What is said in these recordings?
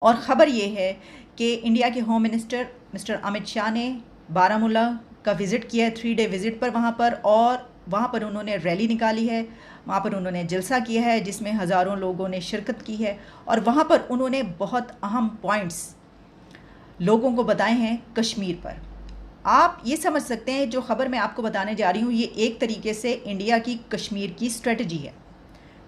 और ख़बर ये है कि इंडिया के home minister mister Amit Shah ने बारामूला का विज़िट किया है, 3 डे विज़िट पर वहाँ पर, और वहाँ पर उन्होंने रैली निकाली है, वहाँ पर उन्होंने जलसा किया है जिसमें हज़ारों लोगों ने शिरकत की है। और वहाँ पर उन्होंने बहुत अहम पॉइंट्स लोगों को बताए हैं कश्मीर पर। आप ये समझ सकते हैं जो ख़बर मैं आपको बताने जा रही हूँ ये एक तरीके से इंडिया की कश्मीर की स्ट्रेटजी है।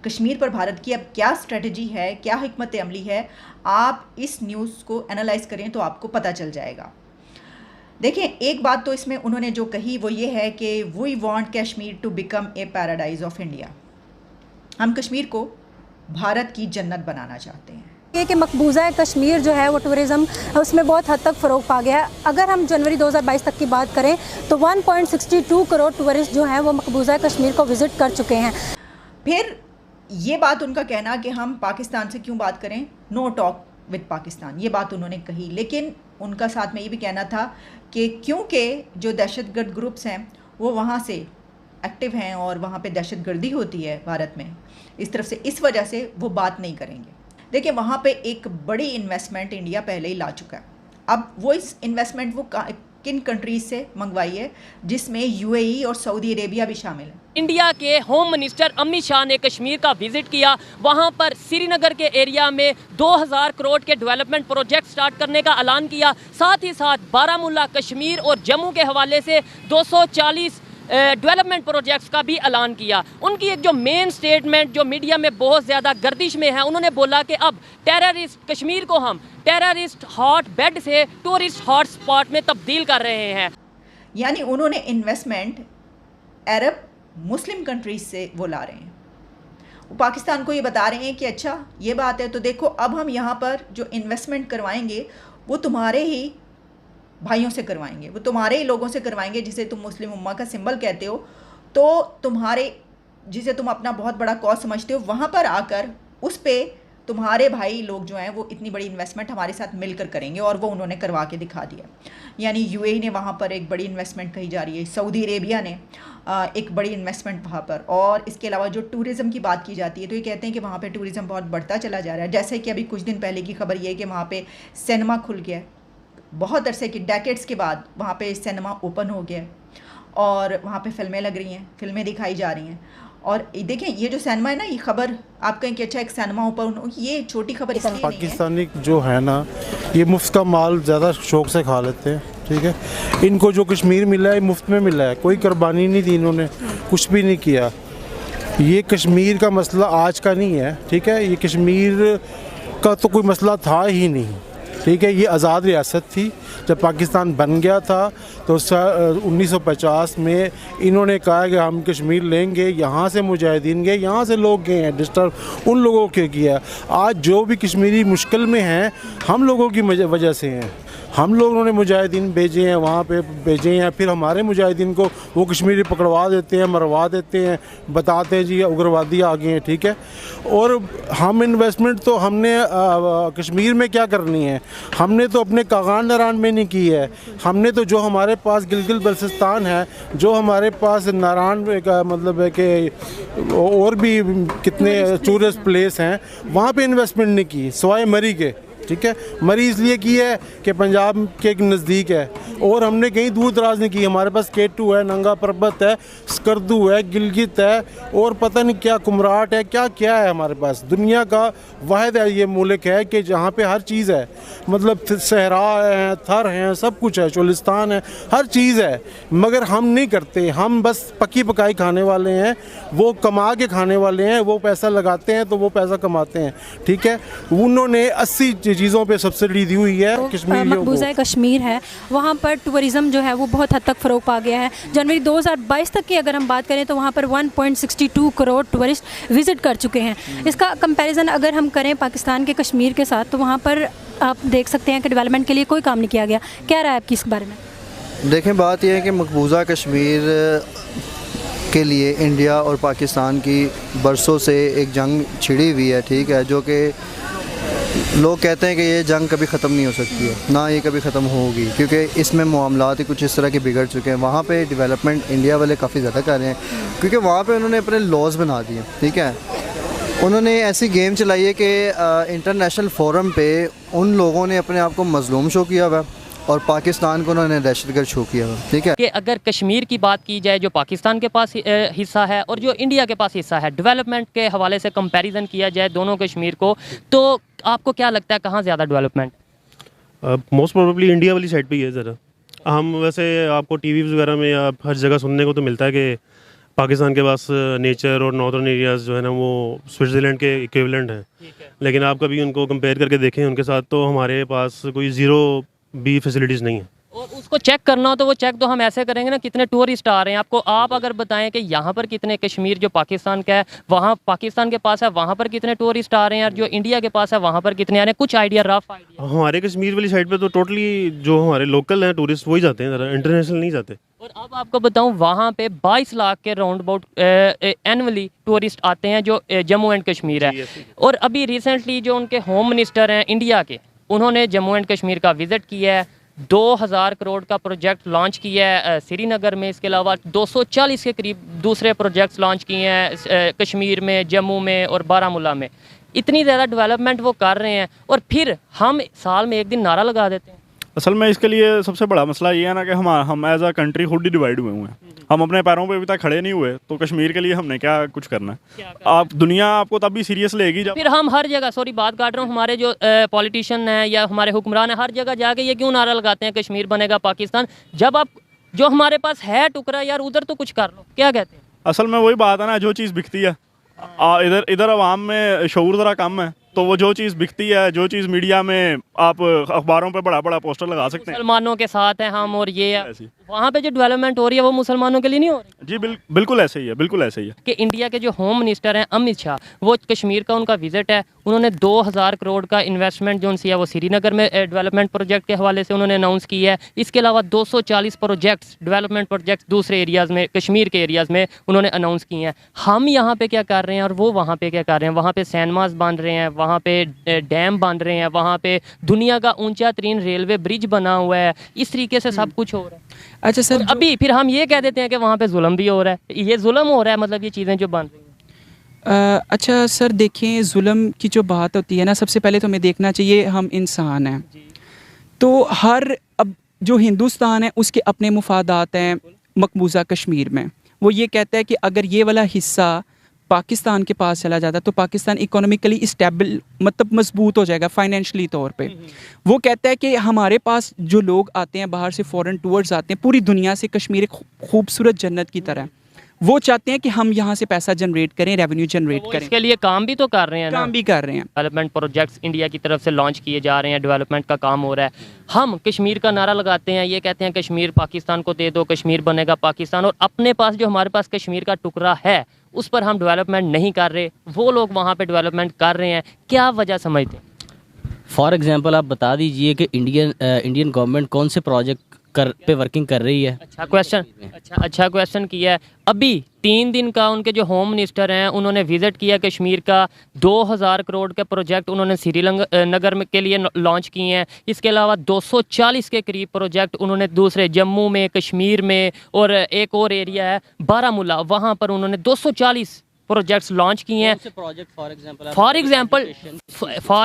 कश्मीर पर भारत की अब क्या स्ट्रेटजी है, क्या हिकमत अमली है, आप इस न्यूज़ को एनालाइज करें तो आपको पता चल जाएगा। देखें, एक बात तो इसमें उन्होंने जो कही वो ये है कि we want Kashmir to become a paradise of India. हम कश्मीर को भारत की जन्नत बनाना चाहते हैं। ये कि मकबूजा कश्मीर जो है वो टूरिज़्म उसमें बहुत हद तक फ़रोग पा गया है। अगर हम जनवरी 2022 तक की बात करें तो 1.62 करोड़ टूरिस्ट जो हैं वो मकबूजा कश्मीर को विज़िट कर चुके हैं। फिर ये बात उनका कहना कि हम पाकिस्तान से क्यों बात करें, नो टॉक विद पाकिस्तान, ये बात उन्होंने कही। लेकिन उनका साथ में ये भी कहना था कि क्योंकि जो दहशतगर्द ग्रुप्स हैं वो वहाँ से एक्टिव हैं और वहाँ पे दहशतगर्दी होती है भारत में इस तरफ से, इस वजह से वो बात नहीं करेंगे। देखिए, वहाँ पे एक बड़ी इन्वेस्टमेंट इंडिया पहले ही ला चुका है। अब वो इस इन्वेस्टमेंट वो किन कंट्रीज से मंगवाई है, जिसमें यूएई और सऊदी अरेबिया भी शामिल है। इंडिया के होम मिनिस्टर अमित शाह ने कश्मीर का विजिट किया। वहां पर श्रीनगर के एरिया में 2000 करोड़ के डेवलपमेंट प्रोजेक्ट स्टार्ट करने का ऐलान किया। साथ ही साथ बारामूला, कश्मीर और जम्मू के हवाले से 240 डेवलपमेंट प्रोजेक्ट्स का भी ऐलान किया। उनकी एक जो मेन स्टेटमेंट जो मीडिया में बहुत ज़्यादा गर्दिश में है, उन्होंने बोला कि अब टेररिस्ट कश्मीर को हम टेररिस्ट हॉट बेड से टूरिस्ट हॉट स्पॉट में तब्दील कर रहे हैं। यानी उन्होंने इन्वेस्टमेंट अरब मुस्लिम कंट्रीज से वो ला रहे हैं। वो पाकिस्तान को ये बता रहे हैं कि अच्छा ये बात है तो देखो, अब हम यहाँ पर जो इन्वेस्टमेंट करवाएंगे वो तुम्हारे ही भाइयों से करवाएंगे, वो तुम्हारे ही लोगों से करवाएंगे जिसे तुम मुस्लिम उम्मा का सिंबल कहते हो, तो तुम्हारे जिसे तुम अपना बहुत बड़ा कॉज समझते हो, वहाँ पर आकर उस पर तुम्हारे भाई लोग जो हैं वो इतनी बड़ी इन्वेस्टमेंट हमारे साथ मिलकर करेंगे। और वो उन्होंने करवा के दिखा दिया। यानी यूएई ने वहाँ पर एक बड़ी इन्वेस्टमेंट कही जा रही है, सऊदी अरेबिया ने एक बड़ी इन्वेस्टमेंट वहाँ पर। और इसके अलावा जो टूरिज़्म की बात की जाती है तो ये कहते हैं कि वहाँ पे टूरिज़्म बहुत बढ़ता चला जा रहा है। जैसे कि अभी कुछ दिन पहले की खबर ये है कि वहाँ पे सिनेमा खुल गया है, बहुत अरसे की डेकेड्स के बाद वहाँ पे सिनेमा ओपन हो गया है और वहाँ पे फिल्में लग रही हैं, फिल्में दिखाई जा रही हैं। और देखें, ये जो सिनेमा है ना, ये खबर आप कहें कि अच्छा एक सिनेमा ओपन, ये छोटी खबर इसलिए नहीं है। पाकिस्तानी जो है ना, ये मुफ्त का माल ज़्यादा शौक से खा लेते हैं, ठीक है। इनको जो कश्मीर मिला है मुफ्त में मिला है, कोई कुर्बानी नहीं दी इन्होंने, कुछ भी नहीं किया। ये कश्मीर का मसला आज का नहीं है, ठीक है। ये कश्मीर का तो कोई मसला था ही नहीं, ठीक है। ये आज़ाद रियासत थी। जब पाकिस्तान बन गया था तो 1950 में इन्होंने कहा कि हम कश्मीर लेंगे, यहाँ से मुजाहिदीन गए, यहाँ से लोग गए हैं, डिस्टर्ब उन लोगों के किया। आज जो भी कश्मीरी मुश्किल में हैं हम लोगों की वजह से हैं। हम लोगों ने मुजाहिदीन भेजे हैं, वहाँ पे भेजे हैं, फिर हमारे मुजाहिदीन को वो कश्मीरी पकड़वा देते हैं, मरवा देते हैं, बताते हैं जी उग्रवादी आ गए हैं, ठीक है। और हम इन्वेस्टमेंट तो हमने कश्मीर में क्या करनी है, हमने तो अपने कागान नारायण में नहीं की है। हमने तो जो हमारे पास गिलगित बल्तिस्तान है, जो हमारे पास नारायण का मतलब है कि और भी कितने टूरिस्ट प्लेस हैं, वहाँ पे इन्वेस्टमेंट नहीं की सिवाय मरी के, ठीक है। मरी इसलिए की है कि पंजाब के नज़दीक है, और हमने कहीं दूर दराज नहीं की। हमारे पास केटू है, नंगा पर्वत है, स्कर्दू है, गिलगित है, और पता नहीं क्या कुमराट है, क्या क्या है हमारे पास। दुनिया का वाहिद है ये मुल्क है कि जहाँ पे हर चीज़ है, मतलब सहरा है, थर हैं, सब कुछ है, चोलिस्तान है, हर चीज़ है। मगर हम नहीं करते, हम बस पकी पकाई खाने वाले हैं, वो कमा के खाने वाले हैं, वो पैसा लगाते हैं तो वो पैसा कमाते हैं, ठीक है। उन्होंने 80 चीज़ों पे सब्सिडी दी हुई है कश्मीरियों को। मकबूजा कश्मीर है, वहाँ पर टूरिज़्म जो है वो बहुत हद तक फ़रोग पा गया है। जनवरी 2022 तक की अगर हम बात करें तो वहाँ पर 1.62 करोड़ टूरिस्ट विज़िट कर चुके हैं। इसका कंपैरिजन अगर हम करें पाकिस्तान के कश्मीर के साथ तो वहाँ पर आप देख सकते हैं कि डेवलपमेंट के लिए कोई काम नहीं किया गया। क्या राय है आपकी इस बारे में? देखें, बात यह है कि मकबूजा कश्मीर के लिए इंडिया और पाकिस्तान की बरसों से एक जंग छिड़ी हुई है, ठीक है, जो कि लोग कहते हैं कि ये जंग कभी ख़त्म नहीं हो सकती है, ना ये कभी ख़त्म होगी, क्योंकि इसमें मामलात ही कुछ इस तरह के बिगड़ चुके हैं। वहाँ पे डेवलपमेंट इंडिया वाले काफ़ी ज़्यादा कर रहे हैं, क्योंकि वहाँ पे उन्होंने अपने लॉज बना दिए, ठीक है। उन्होंने ऐसी गेम चलाई है कि इंटरनेशनल फोरम पे उन लोगों ने अपने आप को मजलूम शो किया हुआ है और पाकिस्तान को उन्होंने दहशतगर्द शो किया हुआ, ठीक है। कि अगर कश्मीर की बात की जाए जो पाकिस्तान के पास हिस्सा है और जो इंडिया के पास हिस्सा है, डेवलपमेंट के हवाले से कंपैरिजन किया जाए दोनों कश्मीर को, तो आपको क्या लगता है कहाँ ज़्यादा डेवलपमेंट? मोस्ट प्रोबेबली इंडिया वाली साइड पे ही है ज़रा। हम वैसे आपको टीवी वगैरह में या हर जगह सुनने को तो मिलता है कि पाकिस्तान के पास नेचर और नॉर्दर्न एरियाज़ जो है ना वो स्विट्ज़रलैंड के इक्विवेलेंट हैं, लेकिन आप कभी उनको कंपेयर करके देखें उनके साथ, तो हमारे पास कोई ज़ीरो भी फैसिलिटीज़ नहीं है। और उसको चेक करना हो तो वो चेक तो हम ऐसे करेंगे ना, कितने टूरिस्ट आ रहे हैं आपको, आप अगर बताएं कि यहाँ पर कितने, कश्मीर जो पाकिस्तान का है वहाँ पाकिस्तान के पास है, वहाँ पर कितने टूरिस्ट आ रहे हैं, और जो इंडिया के पास है वहाँ पर कितने आ रहे हैं, कुछ आइडिया, रफ आइडिया? हमारे कश्मीर वाली साइड पे तो टोटली जो हमारे लोकल हैं टूरिस्ट वही जाते हैं, ज़रा इंटरनेशनल नहीं जाते। और अब आपको बताऊं वहाँ पे 22 लाख के राउंड अबाउट एनुअली टूरिस्ट आते हैं जो जम्मू एंड कश्मीर है। और अभी रिसेंटली जो उनके होम मिनिस्टर हैं इंडिया के, उन्होंने जम्मू एंड कश्मीर का विज़िट किया है, 2000 करोड़ का प्रोजेक्ट लॉन्च किया है श्रीनगर में, इसके अलावा 240 के करीब दूसरे प्रोजेक्ट्स लॉन्च किए हैं कश्मीर में, जम्मू में और बारामूला में। इतनी ज़्यादा डेवलपमेंट वो कर रहे हैं और फिर हम साल में एक दिन नारा लगा देते हैं। असल में इसके लिए सबसे बड़ा मसला ये है ना कि हम एज अ कंट्री खुद ही डिवाइड हुए हैं, हम अपने पैरों पे अभी तक खड़े नहीं हुए, तो कश्मीर के लिए हमने क्या कुछ करना है? आप दुनिया आपको तब भी सीरियस लेगी जब फिर हम हर जगह, सॉरी बात काट रहा हूँ, हमारे जो पॉलिटिशियन हैं या हमारे हुक्मरान हैं हर जगह जाके ये क्यों नारा लगाते हैं कश्मीर बनेगा पाकिस्तान, जब आप जो हमारे पास है टुकड़ा यार उधर तो कुछ कर लो, क्या कहते हैं? असल में वही बात है ना, जो चीज़ बिकती है इधर अवाम में शऊर ज़रा कम है, तो वो जो चीज़ बिकती है, जो चीज़ मीडिया में आप अखबारों पे बड़ा बड़ा पोस्टर लगा सकते हैं, मुसलमानों के साथ हैं हम, और ये वहाँ पे जो डेवलपमेंट हो रही है वो मुसलमानों के लिए नहीं हो रही। जी बिल्कुल ऐसे ही है, बिल्कुल ऐसे ही है कि इंडिया के जो होम मिनिस्टर हैं अमित शाह, वो कश्मीर का उनका विजिट है, उन्होंने 2000 करोड़ का इन्वेस्टमेंट जो उनसे है वो श्रीनगर में डेवलपमेंट प्रोजेक्ट के हवाले से उन्होंने अनाउंस किया है। इसके अलावा 240 प्रोजेक्ट्स, डेवलपमेंट प्रोजेक्ट्स दूसरे एरियाज़ में, कश्मीर के एरियाज़ में उन्होंने अनाउंस किए हैं। हम यहाँ पे क्या कर रहे हैं और वो वहाँ पे क्या कर रहे हैं? वहाँ पे सैनमास बांध रहे हैं, वहाँ पे डैम बांध रहे हैं, वहाँ पे दुनिया का ऊंचा तरीन रेलवे ब्रिज बना हुआ है, इस तरीके से सब कुछ हो रहा है। अच्छा सर, अभी फिर हम ये कह देते हैं कि वहाँ पे जुल्म भी हो रहा है, ये जुल्म हो रहा है, मतलब ये चीज़ें जो बन रही हैं। अच्छा सर देखें, जुल्म की जो बात होती है ना, सबसे पहले तो हमें देखना चाहिए हम इंसान हैं, तो अब जो हिंदुस्तान है उसके अपने मुफादात हैं मकबूजा कश्मीर में। वो ये कहता है कि अगर ये वाला हिस्सा पाकिस्तान के पास चला जाता तो पाकिस्तान इकोनॉमिकली स्टेबल, मतलब मजबूत हो जाएगा फाइनेंशियली तौर पे। वो कहता है कि हमारे पास जो लोग आते हैं बाहर से, फॉरेन टूर्स आते हैं पूरी दुनिया से, कश्मीर एक खूबसूरत जन्नत की तरह, वो चाहते हैं कि हम यहाँ से पैसा जनरेट करें, रेवेन्यू जनरेट करें। इसके लिए काम भी तो कर रहे हैं, काम भी कर रहे हैं। डेवलपमेंट प्रोजेक्ट्स इंडिया की तरफ से लॉन्च किए जा रहे हैं, डेवलपमेंट का काम हो रहा है। हम कश्मीर का नारा लगाते हैं, ये कहते हैं कश्मीर पाकिस्तान को दे दो, कश्मीर बनेगा पाकिस्तान, और अपने पास जो हमारे पास कश्मीर का टुकड़ा है उस पर हम डेवलपमेंट नहीं कर रहे, वो लोग वहाँ पे डेवलपमेंट कर रहे हैं। क्या वजह समझते हैं? फॉर एग्जांपल आप बता दीजिए कि इंडियन गवर्नमेंट कौन से प्रोजेक्ट पे वर्किंग कर रही है? अच्छा क्वेश्चन किया है। अभी 3 दिन का उनके जो होम मिनिस्टर हैं उन्होंने विजिट किया कश्मीर का, 2000 करोड़ के प्रोजेक्ट उन्होंने श्रीनगर में के लिए लॉन्च किए हैं। इसके अलावा 240 के करीब प्रोजेक्ट उन्होंने दूसरे जम्मू में, कश्मीर में, और एक और एरिया है बारामूला, वहाँ पर उन्होंने 240 प्रोजेक्ट्स लॉन्च किए हैं। For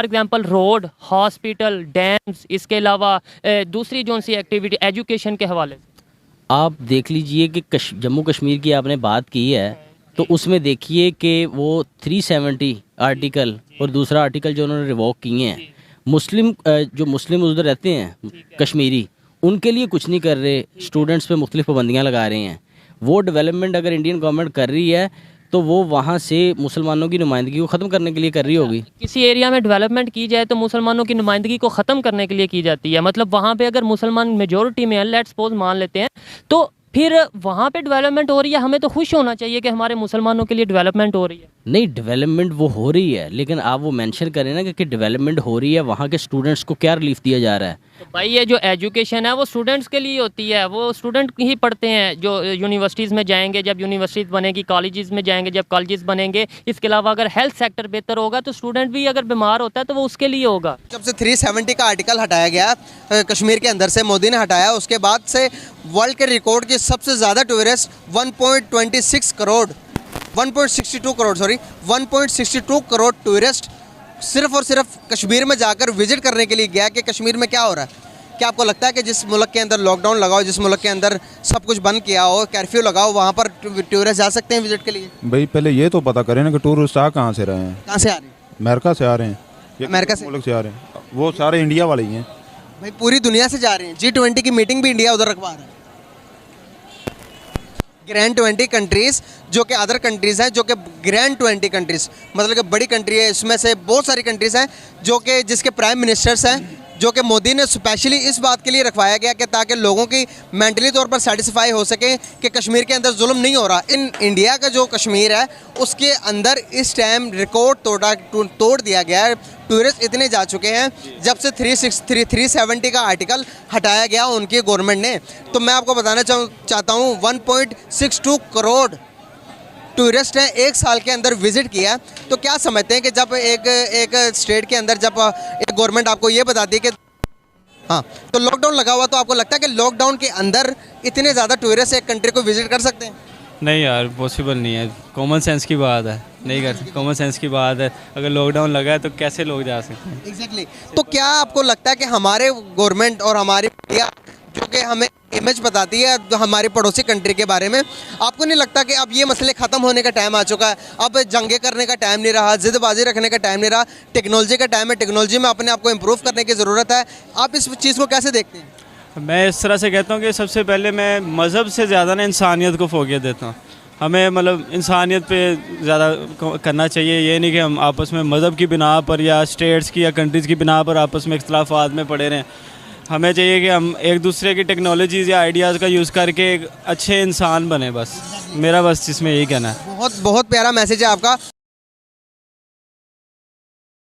example road, hospital, dams, इसके अलावा दूसरी जो सी एक्टिविटी एजुकेशन के हवाले से। आप देख लीजिए कि जम्मू कश्मीर की आपने बात की है, तो उसमें देखिए कि वो 370 आर्टिकल और दूसरा आर्टिकल जो उन्होंने रिवॉक किए हैं, जो मुस्लिम उधर रहते हैं कश्मीरी, उनके लिए कुछ नहीं कर रहे, स्टूडेंट्स पे मुख्तलिफ पाबंदियाँ लगा रहे हैं। वो डेवलपमेंट अगर इंडियन गवर्नमेंट कर रही है तो वो वहाँ से मुसलमानों की नुमाइंदगी को ख़त्म करने के लिए कर रही होगी। किसी एरिया में डेवलपमेंट की जाए तो मुसलमानों की नुमाइंदगी को ख़त्म करने के लिए की जाती है। मतलब वहाँ पे अगर मुसलमान मेजॉरिटी में है, लेट्स सपोज मान लेते हैं, तो फिर वहाँ पे डेवलपमेंट हो रही है, हमें तो खुश होना चाहिए कि हमारे मुसलमानों के लिए डेवलपमेंट हो रही है। नहीं, डेवलपमेंट वो हो रही है, लेकिन आप वो मेंशन करें ना कि डेवलपमेंट हो रही है, वहाँ के स्टूडेंट्स को क्या रिलीफ दिया जा रहा है? तो भाई ये जो एजुकेशन है वो स्टूडेंट्स के लिए होती है, वो स्टूडेंट ही पढ़ते हैं जो यूनिवर्सिटीज़ में जाएंगे, जब यूनिवर्सिटीज़ बनेगी, कॉलेजेस में जाएंगे जब कॉलेजेस बनेंगे। इसके अलावा अगर हेल्थ सेक्टर बेहतर होगा तो स्टूडेंट भी अगर बीमार होता है तो वो उसके लिए होगा। जब से 370 का आर्टिकल हटाया गया कश्मीर के अंदर से, मोदी ने हटाया, उसके बाद से वर्ल्ड के रिकॉर्ड की सबसे ज़्यादा टूरिस्ट 1.26 करोड़ 1.62 करोड़ टूरिस्ट सिर्फ और सिर्फ कश्मीर में जाकर विजिट करने के लिए गया कि कश्मीर में क्या हो रहा है। क्या आपको लगता है कि जिस मुल्क के अंदर लॉकडाउन लगा हो, जिस मुल्क के अंदर सब कुछ बंद किया हो, कर्फ्यू लगा हो, वहाँ पर टूरिस्ट जा सकते हैं विजिट के लिए? भाई पहले ये तो पता करें ना कि टूरिस्ट आ कहाँ से रहे हैं, कहाँ से आ रहे हैं? अमेरिका से आ रहे हैं, अमेरिका से? मुल्क से आ रहे हैं, वो सारे इंडिया वाले ही हैं भाई पूरी दुनिया से जा रहे हैं। G20 की मीटिंग भी इंडिया उधर रखवा रहा है। ग्रैंड 20 कंट्रीज़ जो कि अदर कंट्रीज़ हैं, जो कि ग्रैंड 20 कंट्रीज़ मतलब कि बड़ी कंट्री है, इसमें से बहुत सारी कंट्रीज़ हैं जो कि जिसके प्राइम मिनिस्टर्स हैं, जो कि मोदी ने स्पेशली इस बात के लिए रखवाया गया कि ताकि लोगों की मेंटली तौर पर सेटिस्फाई हो सके कि कश्मीर के अंदर जुल्म नहीं हो रहा। इन इंडिया का जो कश्मीर है उसके अंदर इस टाइम रिकॉर्ड तोड़ दिया गया है। टूरिस्ट इतने जा चुके हैं जब से 370 का आर्टिकल हटाया गया उनकी गवर्नमेंट ने। तो मैं आपको बताना चाहता हूँ 1.62 करोड़ टूरिस्ट हैं एक साल के अंदर विजिट किया। तो क्या समझते हैं कि जब एक स्टेट के अंदर जब एक गवर्नमेंट आपको ये बताती है कि हाँ तो लॉकडाउन लगा हुआ, तो आपको लगता है कि लॉकडाउन के अंदर इतने ज़्यादा टूरिस्ट एक कंट्री को विजिट कर सकते हैं? नहीं यार, पॉसिबल नहीं है। कॉमन सेंस की बात है, नहीं कर सकते। कॉमन सेंस की बात है, अगर लॉकडाउन लगा है तो कैसे लोग जा सकते हैं? एग्जैक्टली। तो क्या आपको लगता है कि हमारे गवर्नमेंट और हमारी मीडिया जो कि हमें इमेज बताती है हमारी पड़ोसी कंट्री के बारे में, आपको नहीं लगता कि अब ये मसले ख़त्म होने का टाइम आ चुका है? अब जंगे करने का टाइम नहीं रहा, ज़िदबाजी रखने का टाइम नहीं रहा, टेक्नोलॉजी का टाइम है, टेक्नोलॉजी में अपने आप को इम्प्रूव करने की ज़रूरत है। आप इस चीज़ को कैसे देखते हैं? मैं इस तरह से कहता हूँ कि सबसे पहले मैं मज़हब से ज़्यादा ना इंसानियत को फोकियत देता हूँ। हमें मतलब इंसानियत पे ज़्यादा करना चाहिए। ये नहीं कि हम आपस में मज़हब की बिना पर या स्टेट्स की या कंट्रीज़ की बिना पर आपस में इख्तलाफात में पड़े रहें। हमें चाहिए कि हम एक दूसरे की टेक्नोलॉजीज़ या आइडियाज़ का यूज़ करके एक अच्छे इंसान बने। बस मेरा इसमें यही कहना है। बहुत प्यारा मैसेज है आपका।